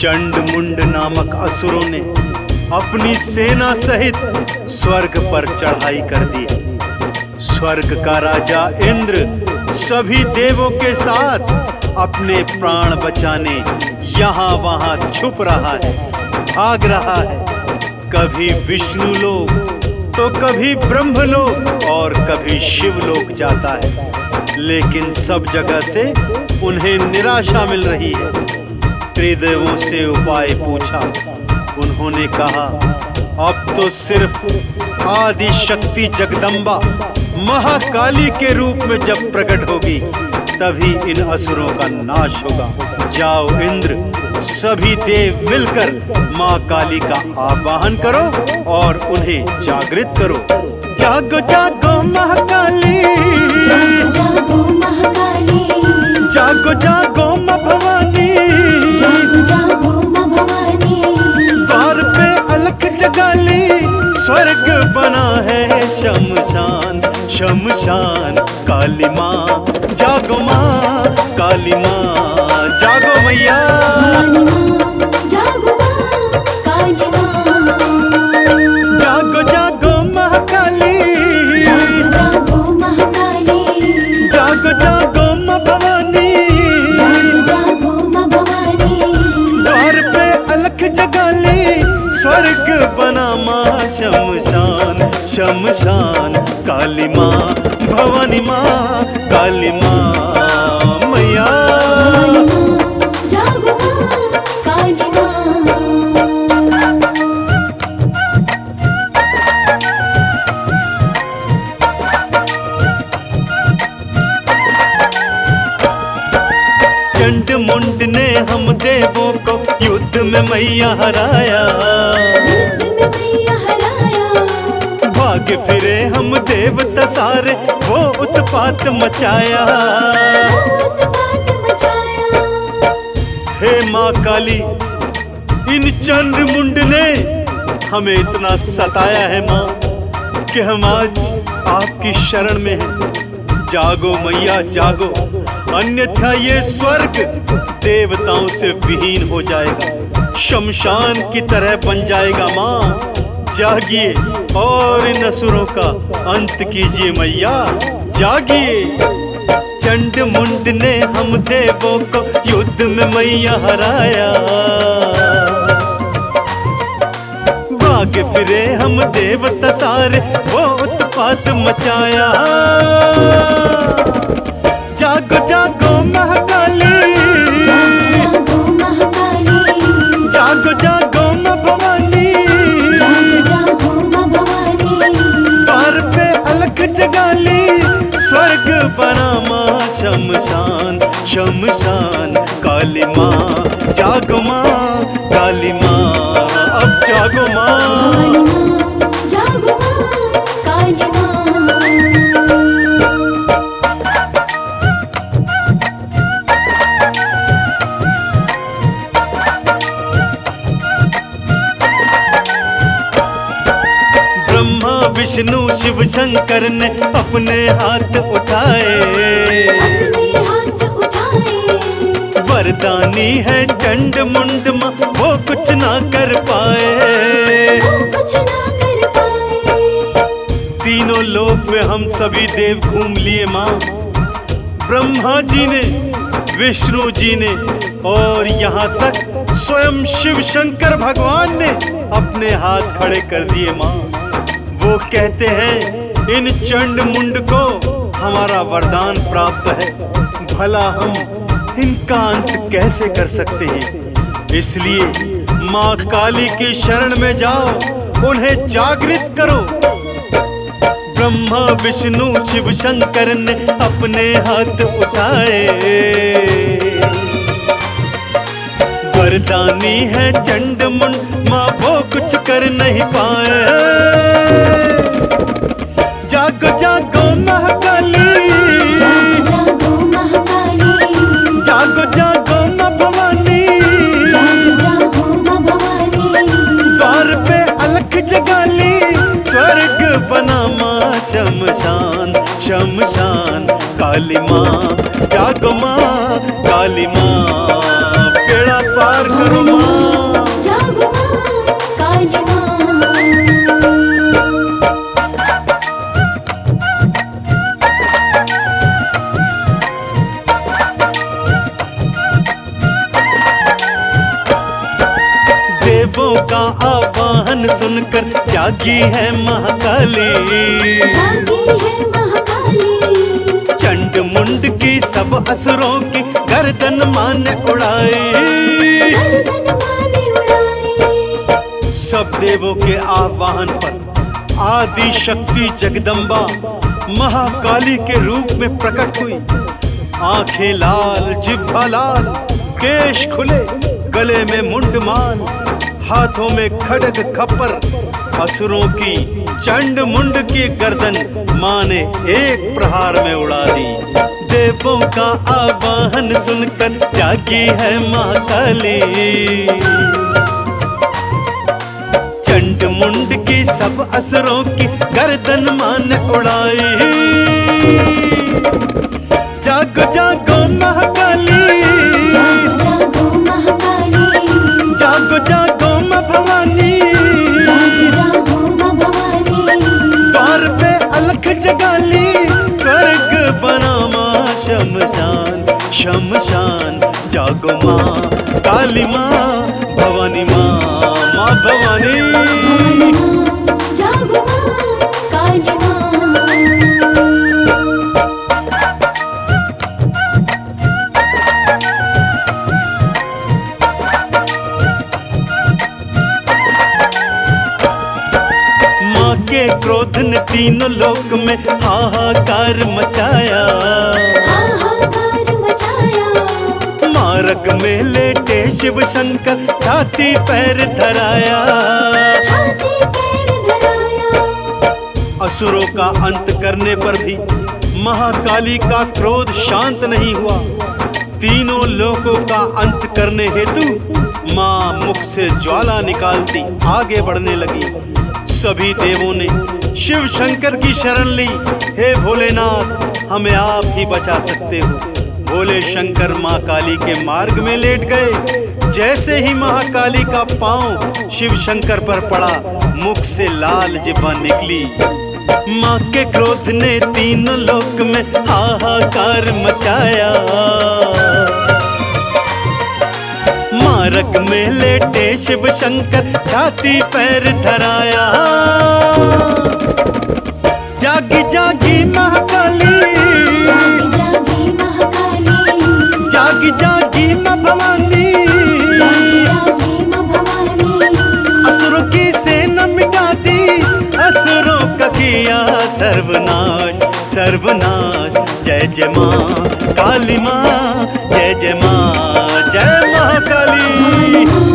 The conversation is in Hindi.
चंड मुंड नामक असुरों ने अपनी सेना सहित स्वर्ग पर चढ़ाई कर दी। स्वर्ग का राजा इंद्र सभी देवों के साथ अपने प्राण बचाने यहाँ वहां छुप रहा है, भाग रहा है। कभी विष्णु लोक तो कभी ब्रह्मलोक और कभी शिवलोक जाता है, लेकिन सब जगह से उन्हें निराशा मिल रही है। त्रिदेवों से उपाय पूछा, उन्होंने कहा अब तो सिर्फ आदि शक्ति जगदम्बा महाकाली के रूप में जब प्रकट होगी तभी इन असुरों का नाश होगा। जाओ इंद्र, सभी देव मिलकर माँ काली का आवाहन करो और उन्हें जागृत करो। जागो जागो महाकाली, जागो जागो महाकाली, जागो जागो माँ भवानी, जागो जागो माँ भवानी। द्वार पे अलख जगाली, स्वर्ग बना है शमशान, शमशान काली माँ। जागो माँ काली माँ, जागो मैया, काली माँ, जागो माँ, काली माँ। जागो जागो महाकाली, जागो जागो महाकाली, जागो जागो माँ भवानी, जागो जागो माँ भवानी। द्वार पे अलख जगाली, स्वर्ग बना माँ शमशान, शमशान काली माँ, भवानी माँ, काली माँ मैया। काली माँ, जागो माँ, काली माँ। चंड मुंड ने हम देवों को युद्ध में मैया हराया, युद्ध में मैया हराया। भागे फिरे हम देवता सारे, वो उत्पात मचाया। उत्पात मचाया। हे माँ काली, इन चंड मुंड ने हमें इतना सताया है माँ कि हम आज आपकी शरण में हैं। जागो मैया जागो, अन्यथा ये स्वर्ग देवताओं से विहीन हो जाएगा, शमशान की तरह बन जाएगा। माँ जागिए और इन असुरों का अंत कीजिए मैया, जागिए। चंड मुंड ने हम देवों को युद्ध में मैया हराया, भाग फिरे हम देवता सारे, वो उत्पात मचाया। जागो जागो महाकाली, जागो जागो महाकाली, जागो जागो माँ भवानी, जागो जागो माँ भवानी। द्वार पे अलख जगाली, स्वर्ग बना माँ शमशान, शमशान काली माँ। जागो माँ काली माँ, अब जागो माँ। काली माँ, जागो माँ, काली माँ। ब्रह्मा विष्णु शिव शंकर ने अपने हाथ उठाए, अपने हाथ उठाए। वरदानी है चंड मुंड माँ, वो कुछ ना कर पाए। वो कुछ ना कर पाए। तीनों लोक में हम सभी देव घूम लिए माँ, ब्रह्मा जी ने, विष्णु जी ने और यहाँ तक स्वयं शिव शंकर भगवान ने अपने हाथ खड़े कर दिए माँ। वो कहते हैं इन चंड मुंड को हमारा वरदान प्राप्त है, भला हम इनका अंत कैसे कर सकते हैं। इसलिए माँ काली की शरण में जाओ, उन्हें जागृत करो। ब्रह्मा विष्णु शिव शंकर ने अपने हाथ उठाए, वरदानी है चंड मुंड माँ, वो कुछ कर नहीं पाए। जागो जागो महाकाली, जागो जागो महाकाली, जागो जागो माँ भवानी, जागो जागो माँ भवानी। द्वार पे अलख जगाली, स्वर्ग बना माँ शमशान, शमशान काली माँ। जागो माँ काली माँ, बेड़ा पार करो माँ। आवाहन सुनकर जागी है महाकाली। जागी है महाकाली। चंड मुंड की सब असुरों की गर्दन माने उड़ाई। गर्दन माने उड़ाई। सब देवों के आह्वान पर आदि शक्ति जगदम्बा महाकाली के रूप में प्रकट हुई। आंखें लाल, जिह्वा लाल, केश खुले, गले में मुंडमाल, हाथों में खड्ग खप्पर। असुरों की चंड मुंड की गर्दन मां ने एक प्रहार में उड़ा दी। देवों का आवाहन सुनकर जागी है महाकाली। चंड मुंड की सब असुरों की गर्दन मान उड़ाई। जागो जागो महाकाली। जागो जागो महाकाली। जागो जागो मां भवानी। जागो जागो मां भवानी। द्वार पे अलख जगाली। स्वर्ग बना मां शमशान, शमशान। जागो मां काली मां भवानी मां, मां भवानी। भवानी मां, जागो मां, काली मां। मां के क्रोध ने तीनों लोक में हाहाकार मचाया। हाहाकार मचाया। मार्ग में लेटे शिव शंकर छाती पैर धराया। छाती पैर धराया। असुरों का अंत करने पर भी महाकाली का क्रोध शांत नहीं हुआ। तीनों लोकों का अंत करने हेतु मां मुख से ज्वाला निकालती आगे बढ़ने लगी। सभी देवों ने शिव शंकर की शरण ली। हे भोलेनाथ, हमें आप ही बचा सकते हो। भोले शंकर मां काली के मार्ग में लेट गए। जैसे ही महाकाली का पांव शिव शंकर पर पड़ा, मुख से लाल जिह्वा निकली। मां के क्रोध ने तीनों लोक में हाहाकार मचाया। मार्ग में लेटे शिव शंकर छाती पैर धराया। जागी जागी महाकाली। जागी जागी महाकाली। जागी जागी मां भवानी। जागी जागी मां भवानी। असुरों की सेना मिटा दी। असुरों का किया सर्वनाश, सर्वनाश। जय जय मां काली मां, जय जय मां, जय महाकाली।